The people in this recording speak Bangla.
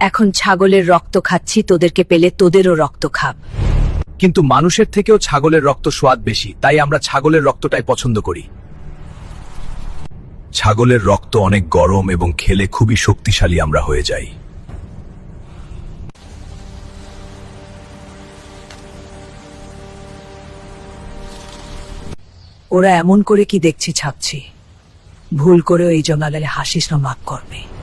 এখন ছাগলের রক্ত খাচ্ছি, তোদেরকে পেলে তোদেরও রক্ত খাব। কিন্তু মানুষের থেকেও ছাগলের রক্ত স্বাদ বেশি, তাই আমরা ছাগলের রক্তটাই পছন্দ করি। ছাগলের রক্ত অনেক গরম এবং খেলে খুবই শক্তিশালী আমরা হয়ে যাই। ওরা এমন করে কি দেখছি ছাপছি, ভুল করেও এই জঙ্গলে হাসিস না, মাফ করবে।